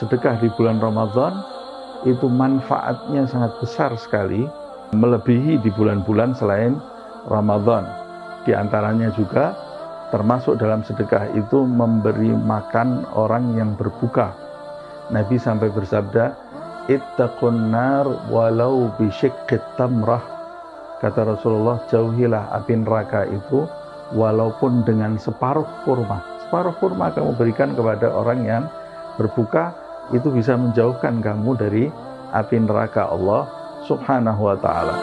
bersedekah di bulan Ramadan itu manfaatnya sangat besar sekali, melebihi di bulan-bulan selain Ramadan. Di antaranya juga termasuk dalam sedekah itu memberi makan orang yang berbuka. Nabi sampai bersabda, ittaqun nar walau bisyiqqit tamrah. Kata Rasulullah, jauhilah api neraka itu walaupun dengan separuh kurma. Separuh kurma kamu berikan kepada orang yang berbuka, itu bisa menjauhkan kamu dari api neraka Allah Subhanahu wa ta'ala.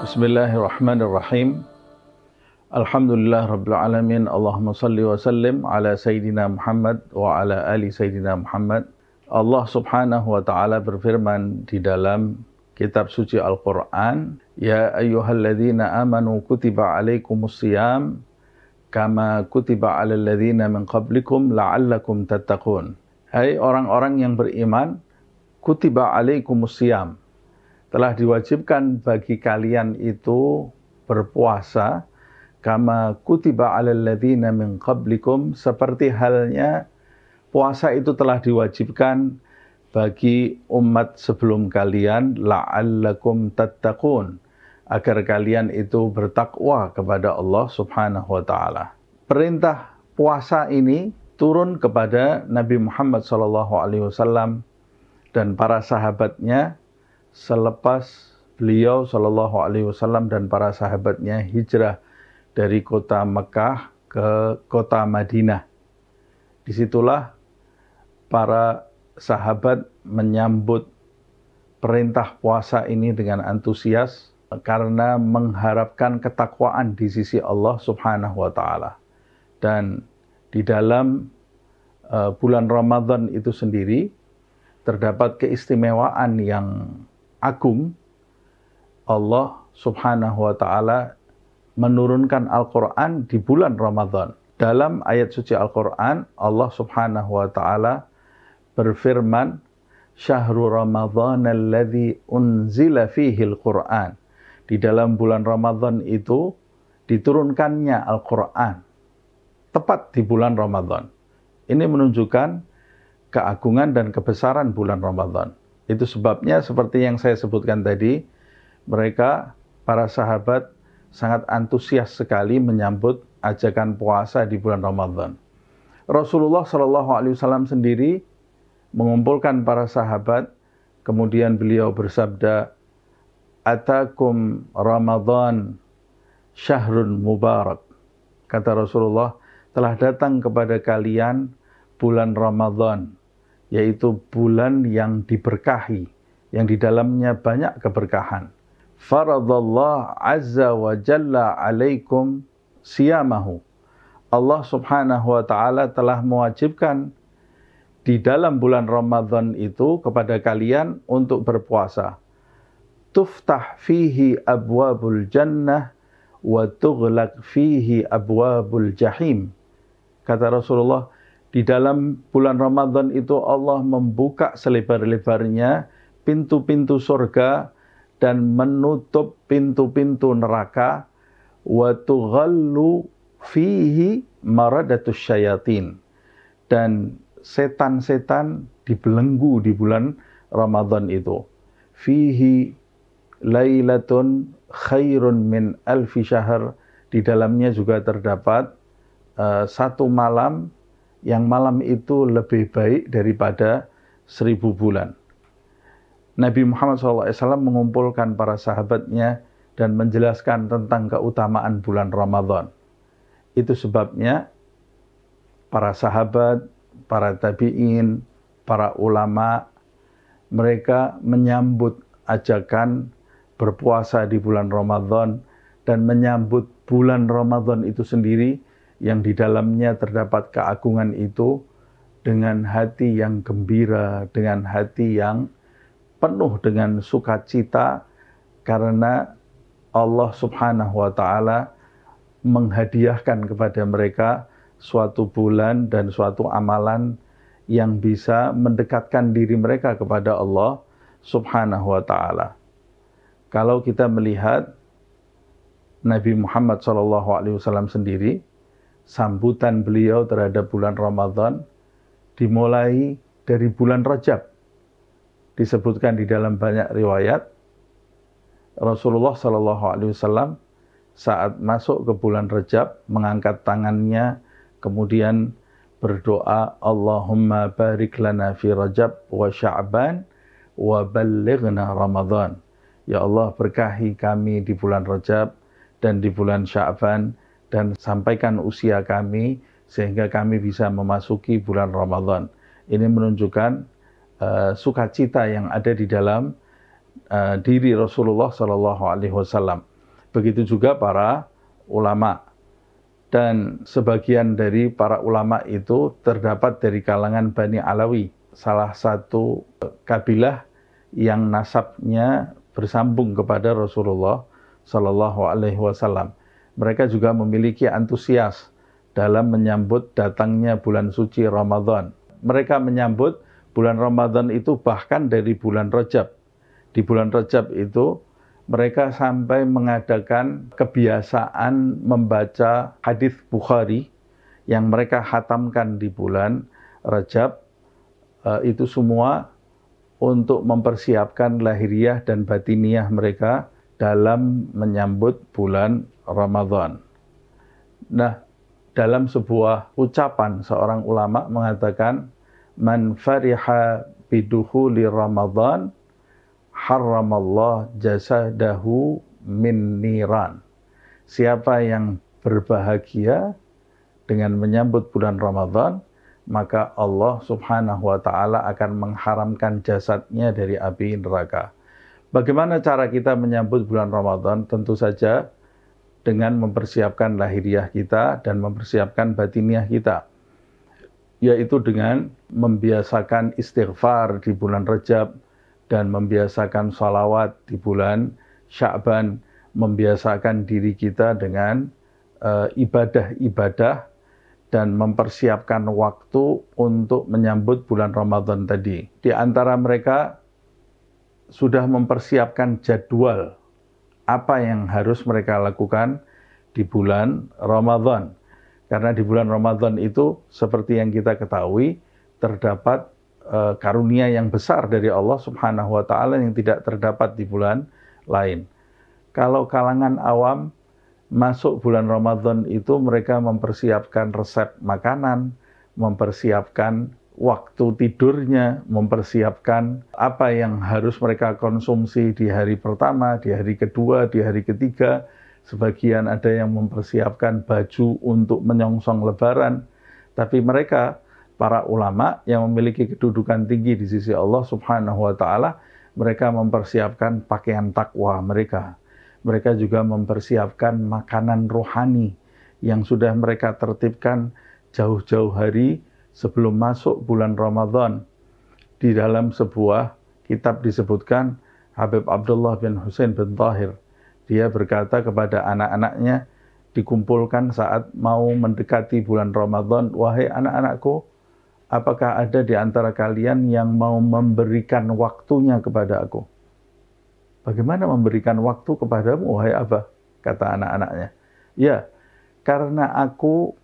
Bismillahirrahmanirrahim. Alhamdulillah Rabbil Alamin. Allahumma salli wa sallim ala Sayyidina Muhammad wa ala ali Sayyidina Muhammad. Allah Subhanahu wa ta'ala berfirman di dalam kitab suci Al-Quran, ya ayyuhalladzina amanu kutiba alaikumus siyam kama kutiba alal ladzina min qablikum la'allakum tattaqun. Hai orang-orang yang beriman, kutiba alaikumus siyam, telah diwajibkan bagi kalian itu berpuasa, kama kutiba alal ladzina min qablikum, seperti halnya puasa itu telah diwajibkan bagi umat sebelum kalian, la'allakum tattaqun, agar kalian itu bertakwa kepada Allah Subhanahu wa ta'ala. Perintah puasa ini turun kepada Nabi Muhammad SAW dan para sahabatnya selepas beliau SAW dan para sahabatnya hijrah dari kota Mekah ke kota Madinah. Disitulah para sahabat menyambut perintah puasa ini dengan antusias, karena mengharapkan ketakwaan di sisi Allah Subhanahu wa ta'ala. Dan di dalam bulan Ramadan itu sendiri terdapat keistimewaan yang agung. Allah Subhanahu wa ta'ala menurunkan Al-Quran di bulan Ramadan. Dalam ayat suci Al-Quran, Allah Subhanahu wa ta'ala berfirman, Syahrul Ramadhan alladzi unzila fihi al-Quran. Di dalam bulan Ramadan itu diturunkannya Al-Quran, tepat di bulan Ramadan. Ini menunjukkan keagungan dan kebesaran bulan Ramadan. Itu sebabnya seperti yang saya sebutkan tadi, mereka, para sahabat, sangat antusias sekali menyambut ajakan puasa di bulan Ramadan. Rasulullah SAW sendiri mengumpulkan para sahabat, kemudian beliau bersabda, Atakum Ramadan syahrun mubarak. Kata Rasulullah, telah datang kepada kalian bulan Ramadan, yaitu bulan yang diberkahi, yang di dalamnya banyak keberkahan. Faradallah azza wa jalla alaikum siyamahu. Allah Subhanahu wa ta'ala telah mewajibkan di dalam bulan Ramadan itu kepada kalian untuk berpuasa. Tuftah fihi abwabul jannah wa tughlaq fihi abwabul jahim. Kata Rasulullah, di dalam bulan Ramadan itu Allah membuka selebar-lebarnya pintu-pintu surga dan menutup pintu-pintu neraka. Wa tughallu fihi maradatus syayatin. Dan setan-setan dibelenggu di bulan Ramadan itu. Fihi lailatun khairun min alfi syahr. Di dalamnya juga terdapat satu malam, yang malam itu lebih baik daripada 1000 bulan. Nabi Muhammad SAW mengumpulkan para sahabatnya dan menjelaskan tentang keutamaan bulan Ramadan. Itu sebabnya para sahabat, para tabi'in, para ulama, mereka menyambut ajakan berpuasa di bulan Ramadan dan menyambut bulan Ramadan itu sendiri yang di dalamnya terdapat keagungan itu dengan hati yang gembira, dengan hati yang penuh dengan sukacita, karena Allah Subhanahu wa ta'ala menghadiahkan kepada mereka suatu bulan dan suatu amalan yang bisa mendekatkan diri mereka kepada Allah Subhanahu wa ta'ala. Kalau kita melihat Nabi Muhammad SAW sendiri, sambutan beliau terhadap bulan Ramadan dimulai dari bulan Rajab. Disebutkan di dalam banyak riwayat, Rasulullah SAW saat masuk ke bulan Rajab mengangkat tangannya, kemudian berdoa, Allahumma barik lana fi Rajab wa Sya'ban wa ballighna Ramadan. Ya Allah, berkahi kami di bulan Rajab dan di bulan Sya'ban, dan sampaikan usia kami sehingga kami bisa memasuki bulan Ramadan. Ini menunjukkan sukacita yang ada di dalam diri Rasulullah SAW. Begitu juga para ulama. Dan sebagian dari para ulama itu terdapat dari kalangan Bani Alawi, salah satu kabilah yang nasabnya bersambung kepada Rasulullah SAW. Mereka juga memiliki antusias dalam menyambut datangnya bulan suci Ramadan. Mereka menyambut bulan Ramadan itu bahkan dari bulan Rajab. Di bulan Rajab itu mereka sampai mengadakan kebiasaan membaca hadis Bukhari yang mereka khatamkan di bulan Rajab. Itu semua untuk mempersiapkan lahiriah dan batiniah mereka dalam menyambut bulan Ramadan. Nah, dalam sebuah ucapan seorang ulama mengatakan, man fariha bidukhuli Ramadan haramallah jasadahu min niran. Siapa yang berbahagia dengan menyambut bulan Ramadan, maka Allah Subhanahu wa ta'ala akan mengharamkan jasadnya dari api neraka. Bagaimana cara kita menyambut bulan Ramadan? Tentu saja dengan mempersiapkan lahiriah kita dan mempersiapkan batiniah kita, yaitu dengan membiasakan istighfar di bulan Rajab dan membiasakan sholawat di bulan Sya'ban, membiasakan diri kita dengan ibadah-ibadah dan mempersiapkan waktu untuk menyambut bulan Ramadan tadi. Di antara mereka sudah mempersiapkan jadwal apa yang harus mereka lakukan di bulan Ramadan. Karena di bulan Ramadan itu seperti yang kita ketahui terdapat karunia yang besar dari Allah Subhanahu wa ta'ala yang tidak terdapat di bulan lain. Kalau kalangan awam masuk bulan Ramadan itu mereka mempersiapkan resep makanan, mempersiapkan waktu tidurnya, mempersiapkan apa yang harus mereka konsumsi di hari pertama, di hari kedua, di hari ketiga. Sebagian ada yang mempersiapkan baju untuk menyongsong lebaran. Tapi mereka, para ulama yang memiliki kedudukan tinggi di sisi Allah Subhanahu wa ta'ala, mereka mempersiapkan pakaian takwa mereka. Mereka juga mempersiapkan makanan rohani yang sudah mereka tertibkan jauh-jauh hari sebelum masuk bulan Ramadan. Di dalam sebuah kitab disebutkan Habib Abdullah bin Husain bin Tahir, dia berkata kepada anak-anaknya, dikumpulkan saat mau mendekati bulan Ramadan, wahai anak-anakku, apakah ada di antara kalian yang mau memberikan waktunya kepada aku? Bagaimana memberikan waktu kepadamu, wahai Abah? Kata anak-anaknya. Ya, karena aku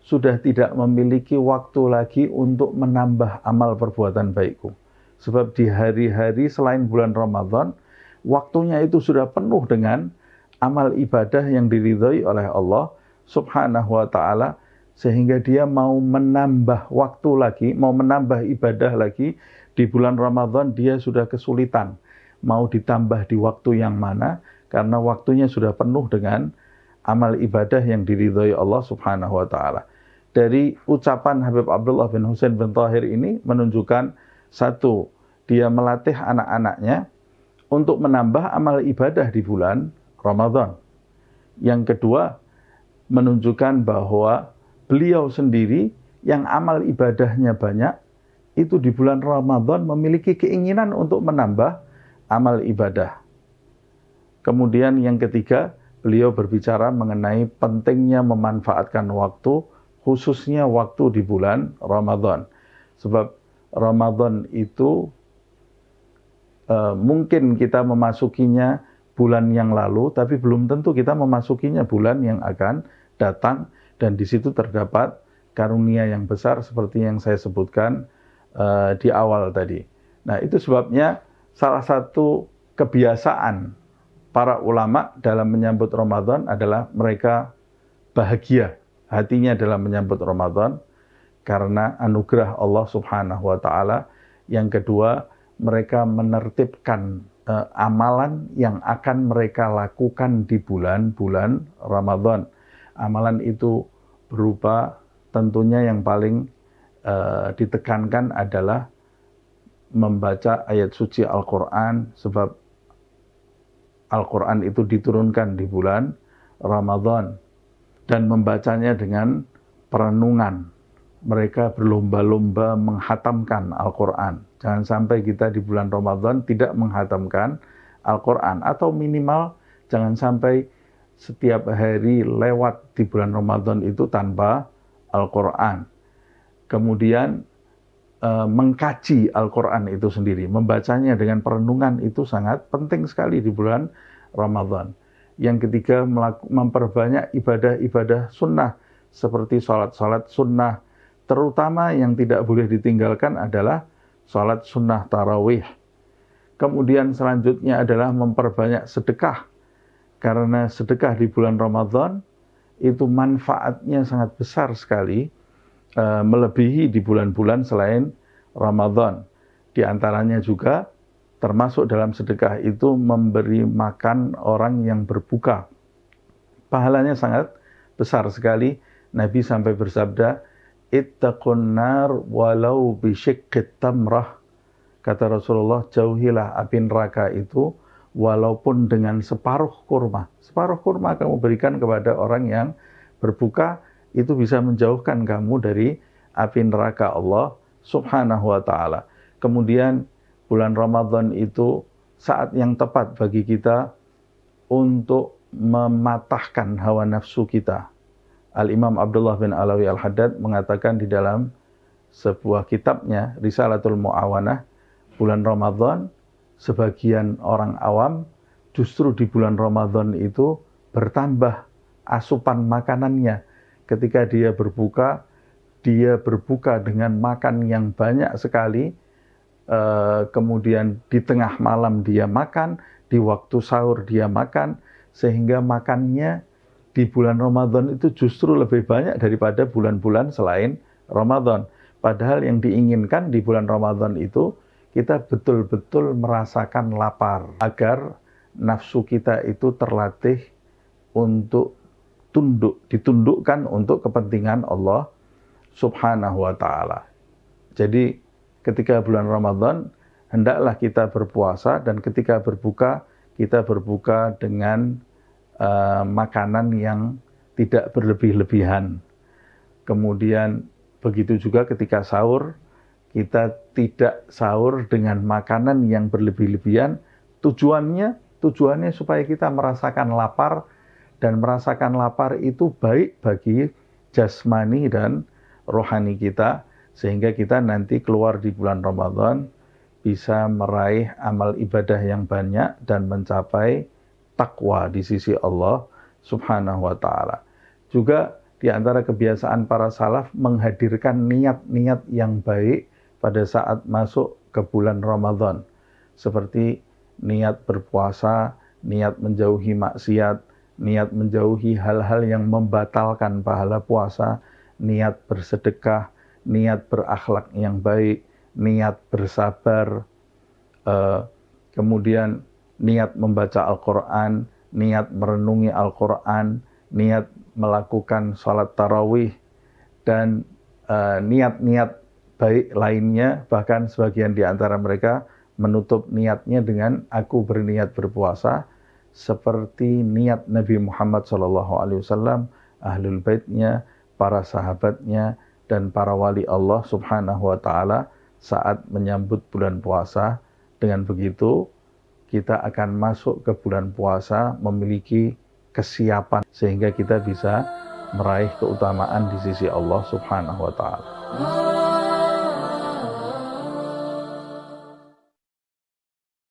sudah tidak memiliki waktu lagi untuk menambah amal perbuatan baikku. Sebab di hari-hari selain bulan Ramadan, waktunya itu sudah penuh dengan amal ibadah yang diridhai oleh Allah Subhanahu wa ta'ala, sehingga dia mau menambah waktu lagi, mau menambah ibadah lagi di bulan Ramadan, dia sudah kesulitan. Mau ditambah di waktu yang mana, karena waktunya sudah penuh dengan amal ibadah yang diridhai Allah Subhanahu wa ta'ala. Dari ucapan Habib Abdullah bin Husain bin Tahir ini menunjukkan, satu, dia melatih anak-anaknya untuk menambah amal ibadah di bulan Ramadan. Yang kedua, menunjukkan bahwa beliau sendiri yang amal ibadahnya banyak, itu di bulan Ramadan memiliki keinginan untuk menambah amal ibadah. Kemudian yang ketiga, beliau berbicara mengenai pentingnya memanfaatkan waktu, khususnya waktu di bulan Ramadan. Sebab Ramadan itu mungkin kita memasukinya bulan yang lalu, tapi belum tentu kita memasukinya bulan yang akan datang. Dan di situ terdapat karunia yang besar seperti yang saya sebutkan di awal tadi. Nah, itu sebabnya salah satu kebiasaan para ulama dalam menyambut Ramadan adalah mereka bahagia hatinya dalam menyambut Ramadan karena anugerah Allah Subhanahu wa taala. Yang kedua, mereka menertibkan amalan yang akan mereka lakukan di bulan-bulan Ramadan. Amalan itu berupa tentunya yang paling ditekankan adalah membaca ayat suci Al-Quran, sebab Al-Quran itu diturunkan di bulan Ramadan, dan membacanya dengan perenungan. Mereka berlomba-lomba menghatamkan Al-Quran. Jangan sampai kita di bulan Ramadan tidak menghatamkan Al-Quran, atau minimal jangan sampai setiap hari lewat di bulan Ramadan itu tanpa Al-Quran. Kemudian mengkaji Al-Quran itu sendiri, membacanya dengan perenungan itu sangat penting sekali di bulan Ramadan. Yang ketiga, memperbanyak ibadah-ibadah sunnah seperti sholat-sholat sunnah, terutama yang tidak boleh ditinggalkan adalah sholat sunnah tarawih. Kemudian selanjutnya adalah memperbanyak sedekah, karena sedekah di bulan Ramadan itu manfaatnya sangat besar sekali, melebihi di bulan-bulan selain Ramadan. Di antaranya juga termasuk dalam sedekah itu memberi makan orang yang berbuka. Pahalanya sangat besar sekali. Nabi sampai bersabda, "Ittaqun nar walau bisyiqqit tamrah." Kata Rasulullah, jauhilah api neraka itu walaupun dengan separuh kurma. Separuh kurma kamu berikan kepada orang yang berbuka, itu bisa menjauhkan kamu dari api neraka Allah Subhanahu wa ta'ala. Kemudian bulan Ramadan itu saat yang tepat bagi kita untuk mematahkan hawa nafsu kita. Al-Imam Abdullah bin Alawi Al-Haddad mengatakan di dalam sebuah kitabnya, Risalatul Mu'awanah, bulan Ramadan, sebagian orang awam justru di bulan Ramadan itu bertambah asupan makanannya. Ketika dia berbuka dengan makan yang banyak sekali, kemudian di tengah malam dia makan, di waktu sahur dia makan, sehingga makannya di bulan Ramadan itu justru lebih banyak daripada bulan-bulan selain Ramadan. Padahal yang diinginkan di bulan Ramadan itu kita betul-betul merasakan lapar, agar nafsu kita itu terlatih untuk ditundukkan untuk kepentingan Allah Subhanahu wa ta'ala. Jadi ketika bulan Ramadan hendaklah kita berpuasa, dan ketika berbuka kita berbuka dengan makanan yang tidak berlebih-lebihan. Kemudian begitu juga ketika sahur, kita tidak sahur dengan makanan yang berlebih-lebihan. Tujuannya supaya kita merasakan lapar, dan merasakan lapar itu baik bagi jasmani dan rohani kita, sehingga kita nanti keluar di bulan Ramadan bisa meraih amal ibadah yang banyak dan mencapai takwa di sisi Allah Subhanahu wa ta'ala. Juga di antara kebiasaan para salaf menghadirkan niat-niat yang baik pada saat masuk ke bulan Ramadan, seperti niat berpuasa, niat menjauhi maksiat, niat menjauhi hal-hal yang membatalkan pahala puasa, niat bersedekah, niat berakhlak yang baik, niat bersabar, kemudian niat membaca Al-Quran, niat merenungi Al-Quran, niat melakukan sholat tarawih, dan niat-niat baik lainnya. Bahkan sebagian di antara mereka menutup niatnya dengan aku berniat berpuasa, seperti niat Nabi Muhammad SAW, ahlul baitnya, para sahabatnya, dan para wali Allah Subhanahu wa ta'ala saat menyambut bulan puasa. Dengan begitu kita akan masuk ke bulan puasa memiliki kesiapan, sehingga kita bisa meraih keutamaan di sisi Allah Subhanahu wa ta'ala.